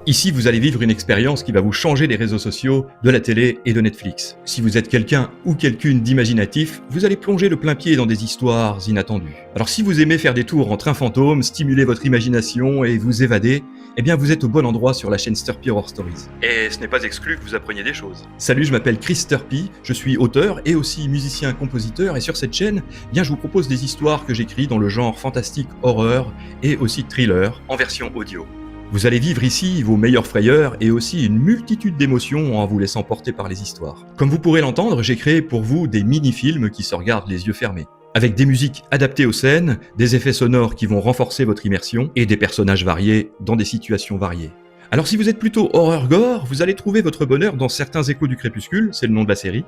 Ici, vous allez vivre une expérience qui va vous changer des réseaux sociaux, de la télé et de Netflix. Si vous êtes quelqu'un ou quelqu'une d'imaginatif, vous allez plonger le plein pied dans des histoires inattendues. Alors si vous aimez faire des tours en train fantôme, stimuler votre imagination et vous évader, eh bien vous êtes au bon endroit sur la chaîne Sturpy Horror Stories. Et ce n'est pas exclu que vous appreniez des choses. Salut, je m'appelle Chris Sturpy, je suis auteur et aussi musicien-compositeur, et sur cette chaîne, eh bien je vous propose des histoires que j'écris dans le genre fantastique, horreur et aussi thriller en version audio. Vous allez vivre ici vos meilleures frayeurs et aussi une multitude d'émotions en vous laissant porter par les histoires. Comme vous pourrez l'entendre, j'ai créé pour vous des mini-films qui se regardent les yeux fermés. Avec des musiques adaptées aux scènes, des effets sonores qui vont renforcer votre immersion et des personnages variés dans des situations variées. Alors si vous êtes plutôt horreur-gore, vous allez trouver votre bonheur dans certains échos du crépuscule, c'est le nom de la série.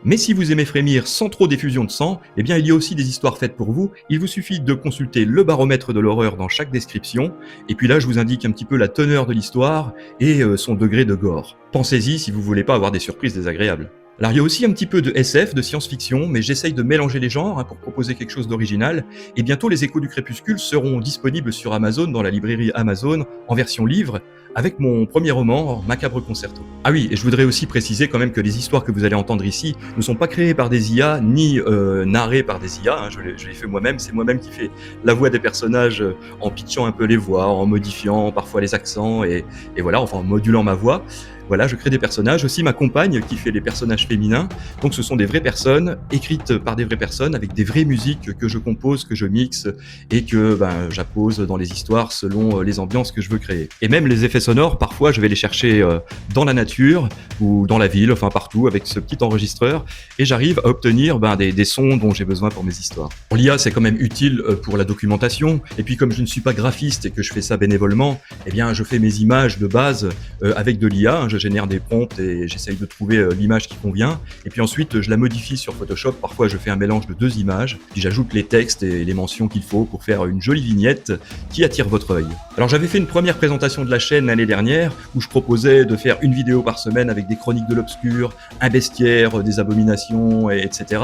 Mais si vous aimez frémir sans trop d'effusion de sang, eh bien il y a aussi des histoires faites pour vous. Il vous suffit de consulter le baromètre de l'horreur dans chaque description. Et puis là, je vous indique un petit peu la teneur de l'histoire et son degré de gore. Pensez-y si vous voulez pas avoir des surprises désagréables. Alors il y a aussi un petit peu de SF, de science-fiction, mais j'essaye de mélanger les genres pour proposer quelque chose d'original. Et bientôt les échos du crépuscule seront disponibles sur Amazon, dans la librairie Amazon, en version livre, avec mon premier roman, Macabre Concerto. Ah oui, et je voudrais aussi préciser quand même que les histoires que vous allez entendre ici ne sont pas créées par des IA, ni narrées par des IA, je les fais moi-même, c'est moi-même qui fais la voix des personnages en pitchant un peu les voix, en modifiant parfois les accents, et voilà, enfin en modulant ma voix. Voilà, je crée des personnages, aussi ma compagne qui fait les personnages féminins, donc ce sont des vraies personnes, écrites par des vraies personnes, avec des vraies musiques que je compose, que je mixe, et que j'appose dans les histoires selon les ambiances que je veux créer. Et même les effets sonores, parfois je vais les chercher dans la nature, ou dans la ville, enfin partout, avec ce petit enregistreur, et j'arrive à obtenir des sons dont j'ai besoin pour mes histoires. L'IA c'est quand même utile pour la documentation, et puis comme je ne suis pas graphiste et que je fais ça bénévolement, eh bien je fais mes images de base avec de l'IA, je génère des prompts et j'essaye de trouver l'image qui convient, et puis ensuite je la modifie sur Photoshop. Parfois je fais un mélange de deux images, puis j'ajoute les textes et les mentions qu'il faut pour faire une jolie vignette qui attire votre œil. Alors j'avais fait une première présentation de la chaîne l'année dernière où je proposais de faire une vidéo par semaine avec des chroniques de l'obscur, un bestiaire, des abominations, etc.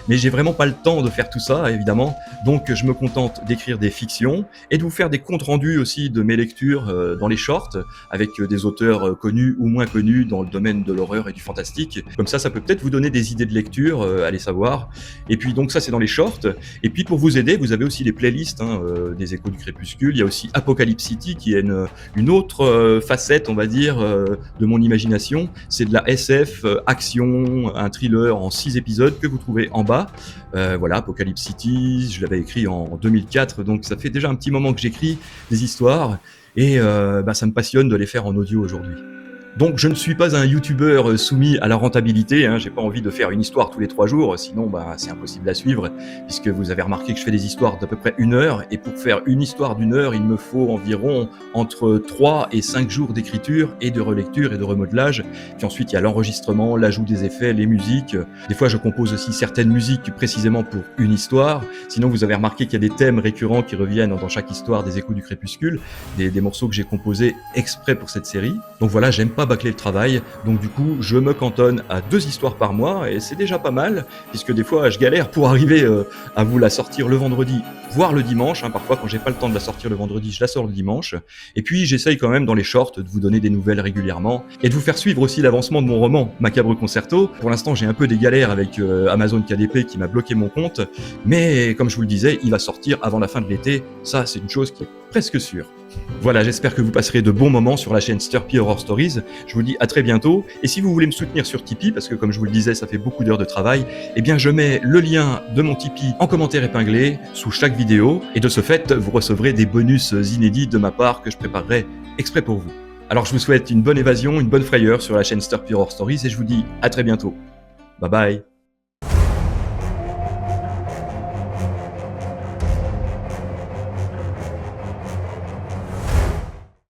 Mais j'ai vraiment pas le temps de faire tout ça évidemment, donc je me contente d'écrire des fictions et de vous faire des comptes rendus aussi de mes lectures dans les shorts avec des auteurs connus ou moins connus dans le domaine de l'horreur et du fantastique. Comme ça peut peut-être vous donner des idées de lecture, allez savoir. Et puis donc ça c'est dans les shorts. Et puis pour vous aider, vous avez aussi les playlists des échos du crépuscule. Il y a aussi Apocalypse City qui est une autre facette, on va dire, de mon imagination. C'est de la SF, action, un thriller en 6 épisodes que vous trouvez en bas. Voilà, Apocalypse City, je l'avais écrit en 2004, donc ça fait déjà un petit moment que j'écris des histoires et ça me passionne de les faire en audio aujourd'hui. Donc je ne suis pas un youtubeur soumis à la rentabilité, j'ai pas envie de faire une histoire tous les 3 jours, sinon c'est impossible à suivre, puisque vous avez remarqué que je fais des histoires d'à peu près 1 heure, et pour faire une histoire d'1 heure, il me faut environ entre 3 et 5 jours d'écriture et de relecture et de remodelage, puis ensuite il y a l'enregistrement, l'ajout des effets, les musiques, des fois je compose aussi certaines musiques précisément pour une histoire, sinon vous avez remarqué qu'il y a des thèmes récurrents qui reviennent dans chaque histoire des échos du crépuscule, des morceaux que j'ai composés exprès pour cette série, donc voilà, j'aime pas bâcler le travail, donc du coup je me cantonne à 2 histoires par mois et c'est déjà pas mal, puisque des fois je galère pour arriver à vous la sortir le vendredi, voire le dimanche, parfois quand j'ai pas le temps de la sortir le vendredi, je la sors le dimanche, et puis j'essaye quand même dans les shorts de vous donner des nouvelles régulièrement, et de vous faire suivre aussi l'avancement de mon roman, Macabre Concerto. Pour l'instant j'ai un peu des galères avec Amazon KDP qui m'a bloqué mon compte, mais comme je vous le disais, il va sortir avant la fin de l'été, ça c'est une chose qui est presque sûre. Voilà, j'espère que vous passerez de bons moments sur la chaîne Sturpy Horror Stories. Je vous dis à très bientôt. Et si vous voulez me soutenir sur Tipeee, parce que comme je vous le disais, ça fait beaucoup d'heures de travail, eh bien je mets le lien de mon Tipeee en commentaire épinglé sous chaque vidéo. Et de ce fait, vous recevrez des bonus inédits de ma part que je préparerai exprès pour vous. Alors je vous souhaite une bonne évasion, une bonne frayeur sur la chaîne Sturpy Horror Stories et je vous dis à très bientôt. Bye bye.